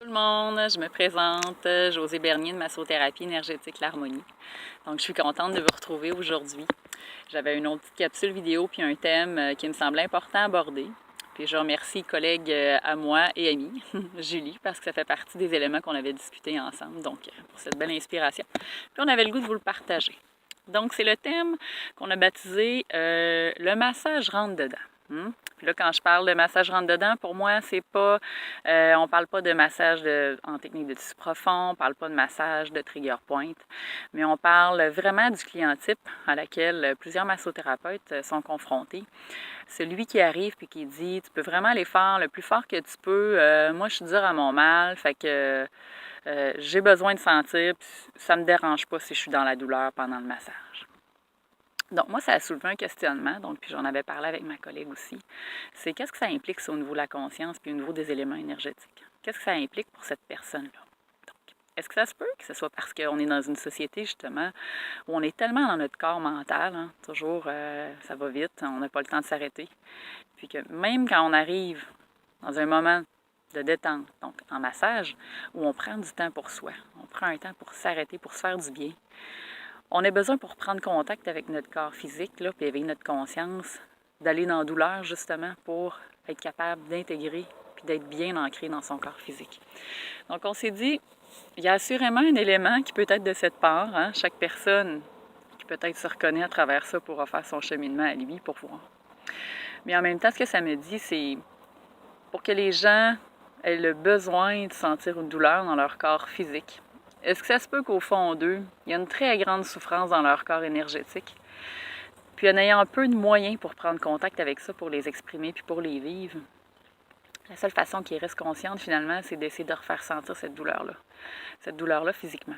Tout le monde, je me présente, Josée Bernier de Massothérapie énergétique L'Harmonie. Donc, je suis contente de vous retrouver aujourd'hui. J'avais une autre petite capsule vidéo puis un thème qui me semblait important à aborder. Puis je remercie collègue à moi et amie, Julie, parce que ça fait partie des éléments qu'on avait discutés ensemble, donc pour cette belle inspiration. Puis on avait le goût de vous le partager. Donc, c'est le thème qu'on a baptisé le massage rentre dedans. Puis là, quand je parle de massage rentre dedans, pour moi, c'est pas, on parle pas de massage en technique de tissu profond, on parle pas de massage de trigger point, mais on parle vraiment du client type à laquelle plusieurs massothérapeutes sont confrontés. Celui qui arrive puis qui dit, tu peux vraiment aller faire le plus fort que tu peux. Moi, je suis dur à mon mal, fait que j'ai besoin de sentir, puis ça me dérange pas si je suis dans la douleur pendant le massage. Donc, moi, ça a soulevé un questionnement, donc, puis j'en avais parlé avec ma collègue aussi. C'est qu'est-ce que ça implique au niveau de la conscience puis au niveau des éléments énergétiques? Qu'est-ce que ça implique pour cette personne-là? Donc, est-ce que ça se peut que ce soit parce qu'on est dans une société, justement, où on est tellement dans notre corps mental, hein, toujours, ça va vite, on n'a pas le temps de s'arrêter. Puis que même quand on arrive dans un moment de détente, donc en massage, où on prend du temps pour soi, on prend un temps pour s'arrêter, pour se faire du bien, on a besoin pour prendre contact avec notre corps physique, là, puis avec notre conscience, d'aller dans la douleur justement pour être capable d'intégrer puis d'être bien ancré dans son corps physique. Donc on s'est dit, il y a assurément un élément qui peut être de cette part, hein, chaque personne qui peut-être se reconnaît à travers ça pourra faire son cheminement à lui pour voir. Mais en même temps, ce que ça me dit, c'est pour que les gens aient le besoin de sentir une douleur dans leur corps physique. Est-ce que ça se peut qu'au fond d'eux, il y a une très grande souffrance dans leur corps énergétique? Puis en ayant un peu de moyens pour prendre contact avec ça, pour les exprimer puis pour les vivre, la seule façon qu'ils restent conscientes finalement, c'est d'essayer de refaire sentir cette douleur-là physiquement.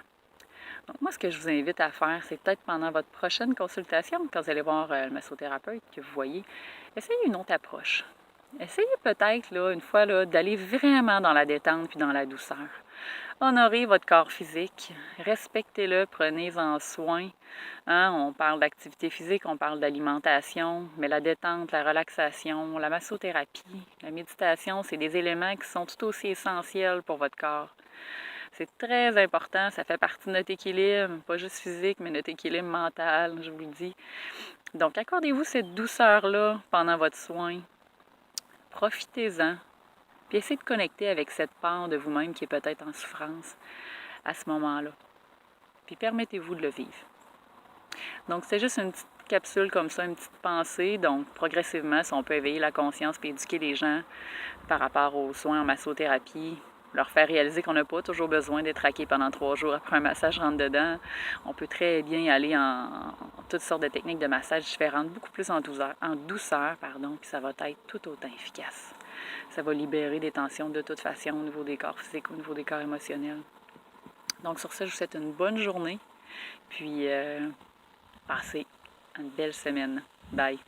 Donc moi, ce que je vous invite à faire, c'est peut-être pendant votre prochaine consultation, quand vous allez voir le massothérapeute que vous voyez, essayez une autre approche. Essayez peut-être, là, une fois, là, d'aller vraiment dans la détente puis dans la douceur. Honorez votre corps physique, respectez-le, prenez-en soin. Hein? On parle d'activité physique, on parle d'alimentation, mais la détente, la relaxation, la massothérapie, la méditation, c'est des éléments qui sont tout aussi essentiels pour votre corps. C'est très important, ça fait partie de notre équilibre, pas juste physique, mais notre équilibre mental, je vous le dis. Donc, accordez-vous cette douceur-là pendant votre soin. Profitez-en. Puis essayez de connecter avec cette part de vous-même qui est peut-être en souffrance à ce moment-là. Puis permettez-vous de le vivre. Donc, c'est juste une petite capsule comme ça, une petite pensée. Donc, progressivement, si on peut éveiller la conscience et éduquer les gens par rapport aux soins en massothérapie, leur faire réaliser qu'on n'a pas toujours besoin d'être raqué pendant 3 jours après un massage rentre dedans. On peut très bien aller en toutes sortes de techniques de massage différentes, beaucoup plus en douceur, puis ça va être tout autant efficace. Ça va libérer des tensions de toute façon au niveau des corps physiques, au niveau des corps émotionnels. Donc sur ça, je vous souhaite une bonne journée, puis passez une belle semaine. Bye!